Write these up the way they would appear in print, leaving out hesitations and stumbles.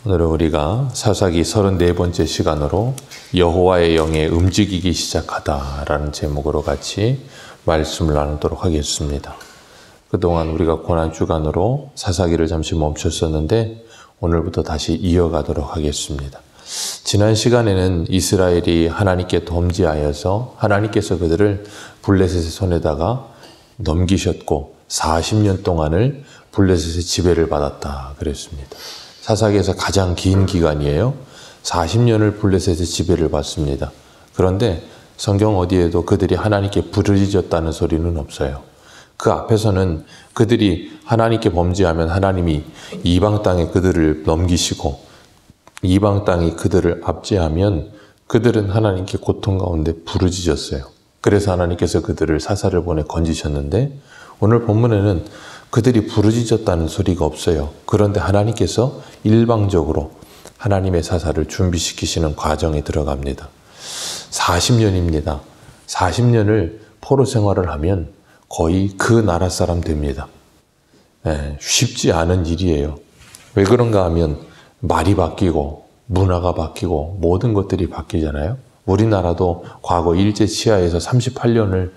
오늘은 우리가 사사기 34번째 시간으로 여호와의 영에 움직이기 시작하다라는 제목으로 같이 말씀을 나누도록 하겠습니다. 그동안 우리가 고난주간으로 사사기를 잠시 멈췄었는데 오늘부터 다시 이어가도록 하겠습니다. 지난 시간에는 이스라엘이 하나님께 범죄하여서 하나님께서 그들을 블레셋의 손에다가 넘기셨고 40년 동안을 블레셋의 지배를 받았다 그랬습니다. 사사기에서 가장 긴 기간이에요. 40년을 블레셋의 지배를 받습니다. 그런데 성경 어디에도 그들이 하나님께 부르짖었다는 소리는 없어요. 그 앞에서는 그들이 하나님께 범죄하면 하나님이 이방 땅에 그들을 넘기시고 이방 땅이 그들을 압제하면 그들은 하나님께 고통 가운데 부르짖었어요. 그래서 하나님께서 그들을 사사를 보내 건지셨는데 오늘 본문에는 그들이 부르짖었다는 소리가 없어요. 그런데 하나님께서 일방적으로 하나님의 사사를 준비시키시는 과정에 들어갑니다. 40년입니다. 40년을 포로 생활을 하면 거의 그 나라 사람 됩니다. 쉽지 않은 일이에요. 왜 그런가 하면 말이 바뀌고 문화가 바뀌고 모든 것들이 바뀌잖아요. 우리나라도 과거 일제 치하에서 38년을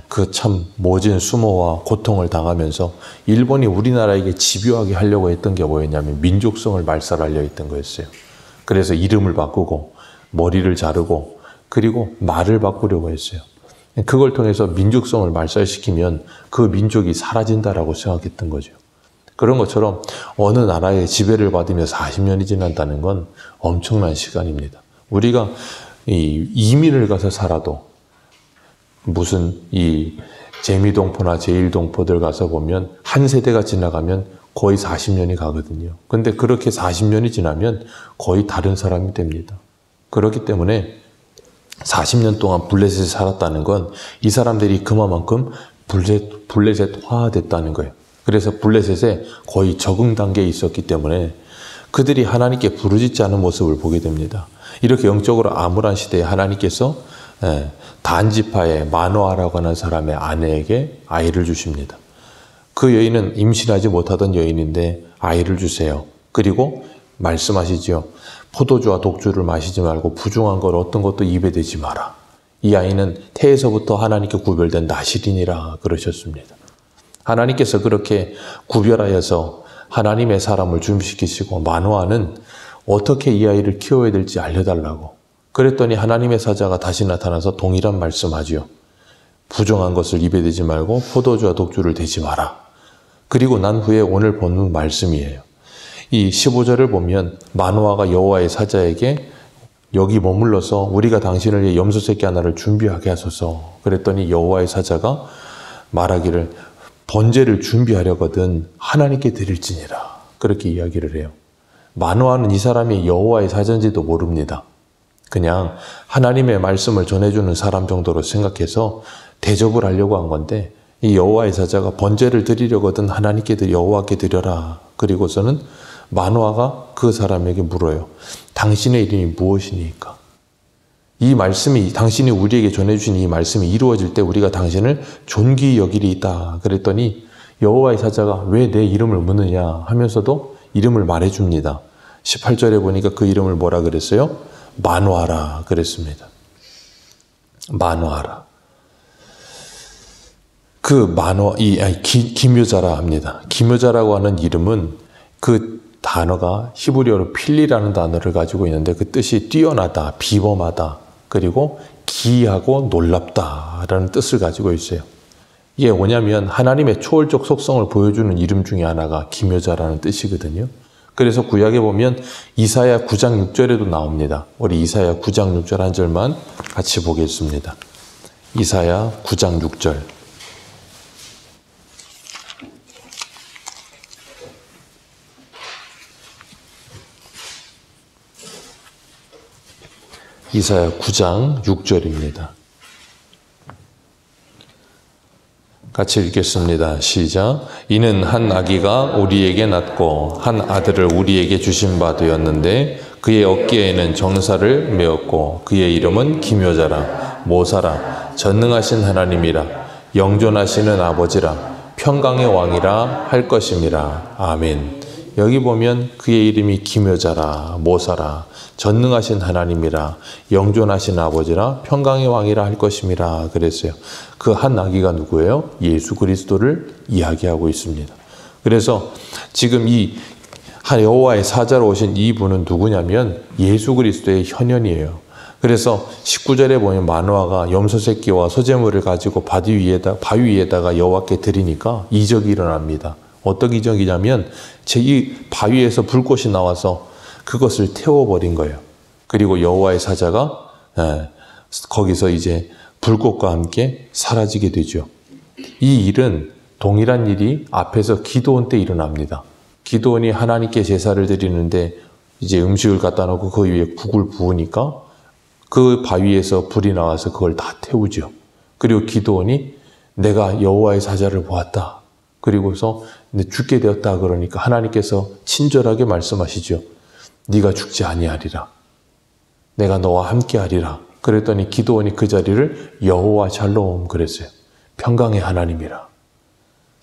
그 참 모진 수모와 고통을 당하면서 일본이 우리나라에게 집요하게 하려고 했던 게 뭐였냐면 민족성을 말살하려 했던 거였어요. 그래서 이름을 바꾸고 머리를 자르고 그리고 말을 바꾸려고 했어요. 그걸 통해서 민족성을 말살시키면 그 민족이 사라진다라고 생각했던 거죠. 그런 것처럼 어느 나라의 지배를 받으며 40년이 지난다는 건 엄청난 시간입니다. 우리가 이민을 가서 살아도 무슨 이 재미동포나 제일동포들 가서 보면 한 세대가 지나가면 거의 40년이 가거든요. 근데 그렇게 40년이 지나면 거의 다른 사람이 됩니다. 그렇기 때문에 40년 동안 블레셋에 살았다는 건 이 사람들이 그만큼 블레셋화 됐다는 거예요. 그래서 블레셋에 거의 적응 단계에 있었기 때문에 그들이 하나님께 부르짖지 않은 모습을 보게 됩니다. 이렇게 영적으로 암울한 시대에 하나님께서 단지파의 마노아라고 하는 사람의 아내에게 아이를 주십니다. 그 여인은 임신하지 못하던 여인인데 아이를 주세요. 그리고 말씀하시지요. 포도주와 독주를 마시지 말고 부중한 것 어떤 것도 입에 대지 마라. 이 아이는 태에서부터 하나님께 구별된 나실이니라 그러셨습니다. 하나님께서 그렇게 구별하여서 하나님의 사람을 준비시키시고 마노아는 어떻게 이 아이를 키워야 될지 알려달라고. 그랬더니 하나님의 사자가 다시 나타나서 동일한 말씀하지요. 부정한 것을 입에 대지 말고 포도주와 독주를 대지 마라. 그리고 난 후에 오늘 본문 말씀이에요. 이 15절을 보면 마노아가 여호와의 사자에게 여기 머물러서 우리가 당신을 위해 염소 새끼 하나를 준비하게 하소서. 그랬더니 여호와의 사자가 말하기를 번제를 준비하려거든 하나님께 드릴지니라. 그렇게 이야기를 해요. 마노아는 이 사람이 여호와의 사자인지도 모릅니다. 그냥 하나님의 말씀을 전해주는 사람 정도로 생각해서 대접을 하려고 한 건데 이 여호와의 사자가 번제를 드리려거든 하나님께 여호와께 드려라. 그리고서는 마노아가 그 사람에게 물어요. 당신의 이름이 무엇이니까? 이 말씀이 당신이 우리에게 전해주신 이 말씀이 이루어질 때 우리가 당신을 존귀히 여기리이다. 그랬더니 여호와의 사자가 왜 내 이름을 묻느냐 하면서도 이름을 말해줍니다. 18절에 보니까 그 이름을 뭐라 그랬어요? 마노아라 그랬습니다. 마노아라. 기묘자라 합니다. 기묘자라고 하는 이름은 그 단어가 히브리어로 필리라는 단어를 가지고 있는데 그 뜻이 뛰어나다, 비범하다, 그리고 기이하고 놀랍다라는 뜻을 가지고 있어요. 이게 뭐냐면 하나님의 초월적 속성을 보여주는 이름 중에 하나가 기묘자라는 뜻이거든요. 그래서 구약에 보면 이사야 9장 6절에도 나옵니다. 우리 이사야 9장 6절 한 절만 같이 보겠습니다. 이사야 9장 6절. 이사야 9장 6절입니다. 같이 읽겠습니다. 시작. 이는 한 아기가 우리에게 낳고 한 아들을 우리에게 주신 바 되었는데 그의 어깨에는 정사를 메었고 그의 이름은 기묘자라 모사라 전능하신 하나님이라 영존하시는 아버지라 평강의 왕이라 할 것임이라. 아멘. 여기 보면 그의 이름이 기묘자라 모사라 전능하신 하나님이라 영존하신 아버지라 평강의 왕이라 할 것임이라 그랬어요. 그 한 아기가 누구예요? 예수 그리스도를 이야기하고 있습니다. 그래서 지금 이 여호와의 사자로 오신 이분은 누구냐면 예수 그리스도의 현현이에요. 그래서 19절에 보면 마노아가 염소 새끼와 소재물을 가지고 바위 위에다가 여호와께 드리니까 이적이 일어납니다. 어떤 이적이냐면 이 바위에서 불꽃이 나와서 그것을 태워버린 거예요. 그리고 여호와의 사자가 거기서 이제 불꽃과 함께 사라지게 되죠. 이 일은 동일한 일이 앞에서 기드온 때 일어납니다. 기드온이 하나님께 제사를 드리는데 이제 음식을 갖다 놓고 그 위에 국을 부으니까 그 바위에서 불이 나와서 그걸 다 태우죠. 그리고 기드온이 내가 여호와의 사자를 보았다. 그리고서 죽게 되었다 그러니까 하나님께서 친절하게 말씀하시죠. 네가 죽지 아니하리라. 내가 너와 함께하리라. 그랬더니 기드온이 그 자리를 여호와 샬롬 그랬어요. 평강의 하나님이라.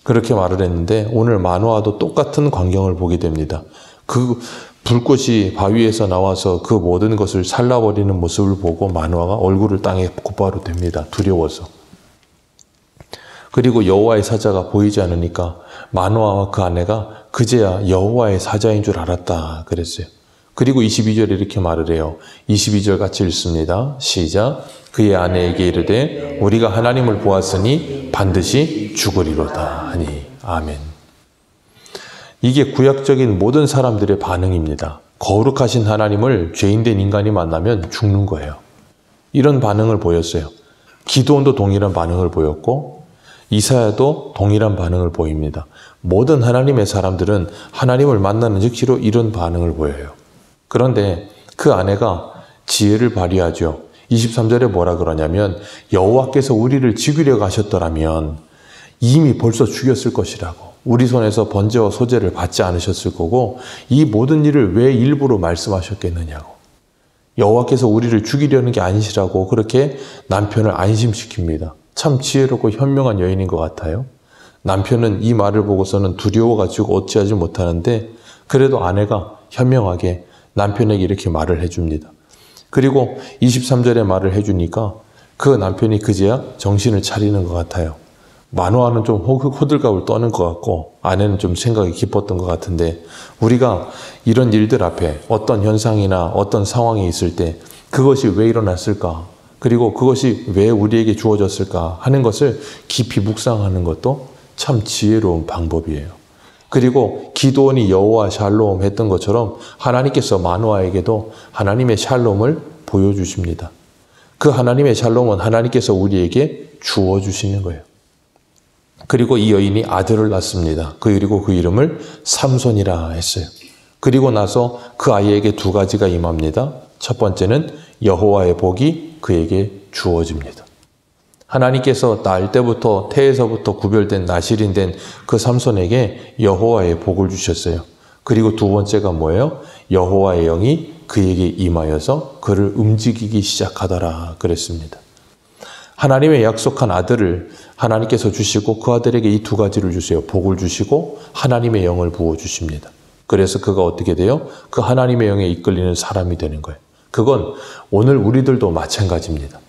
그렇게 말을 했는데 오늘 마노아도 똑같은 광경을 보게 됩니다. 그 불꽃이 바위에서 나와서 그 모든 것을 살라버리는 모습을 보고 마노아가 얼굴을 땅에 곧바로 댑니다. 두려워서. 그리고 여호와의 사자가 보이지 않으니까 마노아와 그 아내가 그제야 여호와의 사자인 줄 알았다 그랬어요. 그리고 22절에 이렇게 말을 해요. 22절 같이 읽습니다. 시작. 그의 아내에게 이르되 우리가 하나님을 보았으니 반드시 죽으리로다 하니. 아멘. 이게 구약적인 모든 사람들의 반응입니다. 거룩하신 하나님을 죄인된 인간이 만나면 죽는 거예요. 이런 반응을 보였어요. 기드온도 동일한 반응을 보였고 이사야도 동일한 반응을 보입니다. 모든 하나님의 사람들은 하나님을 만나는 즉시로 이런 반응을 보여요. 그런데 그 아내가 지혜를 발휘하죠. 23절에 뭐라 그러냐면 여호와께서 우리를 죽이려 가셨더라면 이미 벌써 죽였을 것이라고. 우리 손에서 번제와 소제를 받지 않으셨을 거고 이 모든 일을 왜 일부러 말씀하셨겠느냐고. 여호와께서 우리를 죽이려는 게 아니시라고 그렇게 남편을 안심시킵니다. 참 지혜롭고 현명한 여인인 것 같아요. 남편은 이 말을 보고서는 두려워가지고 어찌하지 못하는데 그래도 아내가 현명하게 남편에게 이렇게 말을 해줍니다. 그리고 23절에 말을 해주니까 그 남편이 그제야 정신을 차리는 것 같아요. 마노아는 좀 호들갑을 떠는 것 같고 아내는 좀 생각이 깊었던 것 같은데 우리가 이런 일들 앞에 어떤 현상이나 어떤 상황이 있을 때 그것이 왜 일어났을까? 그리고 그것이 왜 우리에게 주어졌을까 하는 것을 깊이 묵상하는 것도 참 지혜로운 방법이에요. 그리고 기드온이 여호와 샬롬 했던 것처럼 하나님께서 마노아에게도 하나님의 샬롬을 보여주십니다. 그 하나님의 샬롬은 하나님께서 우리에게 주어주시는 거예요. 그리고 이 여인이 아들을 낳습니다. 그리고 그 이름을 삼손이라 했어요. 그리고 나서 그 아이에게 두 가지가 임합니다. 첫 번째는 여호와의 복이 그에게 주어집니다. 하나님께서 낳을 때부터 태에서부터 구별된 나실인된 그 삼손에게 여호와의 복을 주셨어요. 그리고 두 번째가 뭐예요? 여호와의 영이 그에게 임하여서 그를 움직이기 시작하더라 그랬습니다. 하나님의 약속한 아들을 하나님께서 주시고 그 아들에게 이 두 가지를 주세요. 복을 주시고 하나님의 영을 부어주십니다. 그래서 그가 어떻게 돼요? 그 하나님의 영에 이끌리는 사람이 되는 거예요. 그건 오늘 우리들도 마찬가지입니다.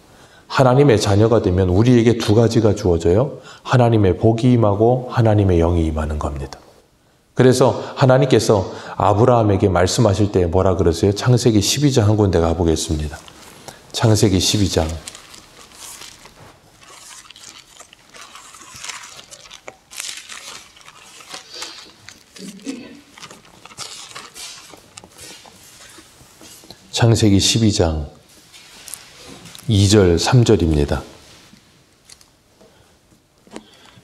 하나님의 자녀가 되면 우리에게 두 가지가 주어져요. 하나님의 복이 임하고 하나님의 영이 임하는 겁니다. 그래서 하나님께서 아브라함에게 말씀하실 때 뭐라 그러세요? 창세기 12장 한 군데 가보겠습니다. 창세기 12장. 창세기 12장 2절 3절입니다.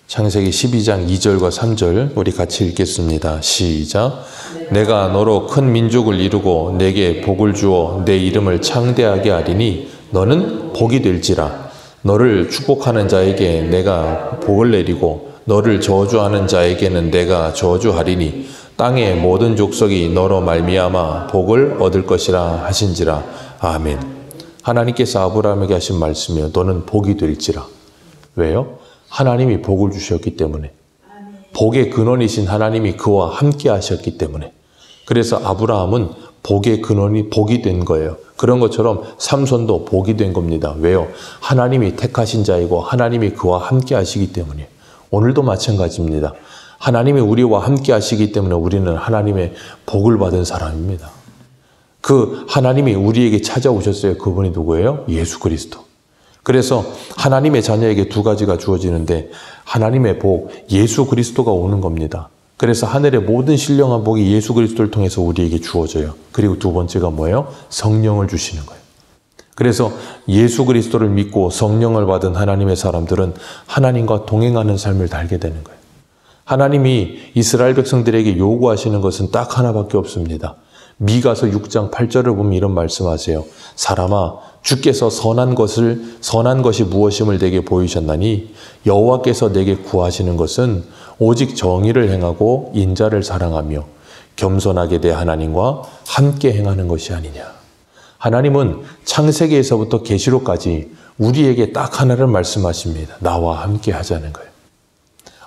창세기 12장 2절과 3절 우리 같이 읽겠습니다. 시작. 내가 너로 큰 민족을 이루고 내게 복을 주어 내 이름을 창대하게 하리니 너는 복이 될지라. 너를 축복하는 자에게 내가 복을 내리고 너를 저주하는 자에게는 내가 저주하리니 땅의 모든 족속이 너로 말미암아 복을 얻을 것이라 하신지라. 아멘. 하나님께서 아브라함에게 하신 말씀이요. 너는 복이 될지라. 왜요? 하나님이 복을 주셨기 때문에. 복의 근원이신 하나님이 그와 함께 하셨기 때문에. 그래서 아브라함은 복의 근원이 복이 된 거예요. 그런 것처럼 삼손도 복이 된 겁니다. 왜요? 하나님이 택하신 자이고 하나님이 그와 함께 하시기 때문이에요. 오늘도 마찬가지입니다. 하나님이 우리와 함께 하시기 때문에 우리는 하나님의 복을 받은 사람입니다. 그 하나님이 우리에게 찾아오셨어요. 그분이 누구예요? 예수 그리스도. 그래서 하나님의 자녀에게 두 가지가 주어지는데 하나님의 복, 예수 그리스도가 오는 겁니다. 그래서 하늘의 모든 신령한 복이 예수 그리스도를 통해서 우리에게 주어져요. 그리고 두 번째가 뭐예요? 성령을 주시는 거예요. 그래서 예수 그리스도를 믿고 성령을 받은 하나님의 사람들은 하나님과 동행하는 삶을 살게 되는 거예요. 하나님이 이스라엘 백성들에게 요구하시는 것은 딱 하나밖에 없습니다. 미가서 6장 8절을 보면 이런 말씀하세요. 사람아, 주께서 선한 것이 무엇임을 내게 보이셨나니 여호와께서 내게 구하시는 것은 오직 정의를 행하고 인자를 사랑하며 겸손하게 대 하나님과 함께 행하는 것이 아니냐. 하나님은 창세기에서부터 계시록까지 우리에게 딱 하나를 말씀하십니다. 나와 함께 하자는 거예요.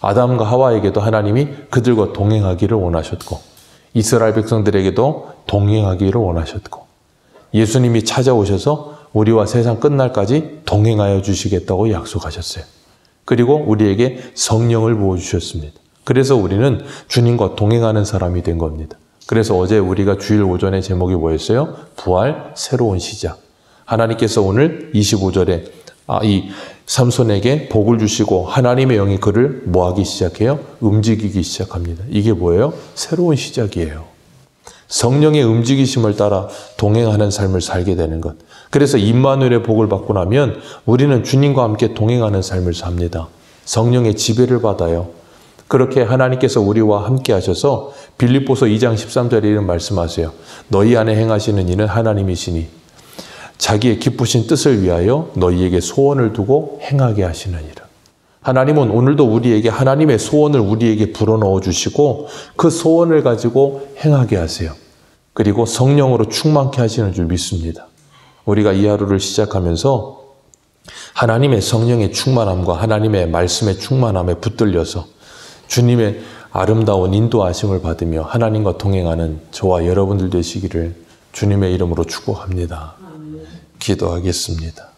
아담과 하와에게도 하나님이 그들과 동행하기를 원하셨고 이스라엘 백성들에게도 동행하기를 원하셨고 예수님이 찾아오셔서 우리와 세상 끝날까지 동행하여 주시겠다고 약속하셨어요. 그리고 우리에게 성령을 부어주셨습니다. 그래서 우리는 주님과 동행하는 사람이 된 겁니다. 그래서 어제 우리가 주일 오전의 제목이 뭐였어요? 부활, 새로운 시작. 하나님께서 오늘 25절에 이 삼손에게 복을 주시고 하나님의 영이 그를 뭐하기 시작해요? 움직이기 시작합니다. 이게 뭐예요? 새로운 시작이에요. 성령의 움직이심을 따라 동행하는 삶을 살게 되는 것. 그래서 임마누엘의 복을 받고 나면 우리는 주님과 함께 동행하는 삶을 삽니다. 성령의 지배를 받아요. 그렇게 하나님께서 우리와 함께 하셔서 빌립보서 2장 13절에 이런 말씀하세요. 너희 안에 행하시는 이는 하나님이시니 자기의 기쁘신 뜻을 위하여 너희에게 소원을 두고 행하게 하시느니라. 하나님은 오늘도 우리에게 하나님의 소원을 우리에게 불어넣어 주시고 그 소원을 가지고 행하게 하세요. 그리고 성령으로 충만케 하시는 줄 믿습니다. 우리가 이 하루를 시작하면서 하나님의 성령의 충만함과 하나님의 말씀의 충만함에 붙들려서 주님의 아름다운 인도하심을 받으며 하나님과 동행하는 저와 여러분들 되시기를 주님의 이름으로 축복합니다. 기도하겠습니다.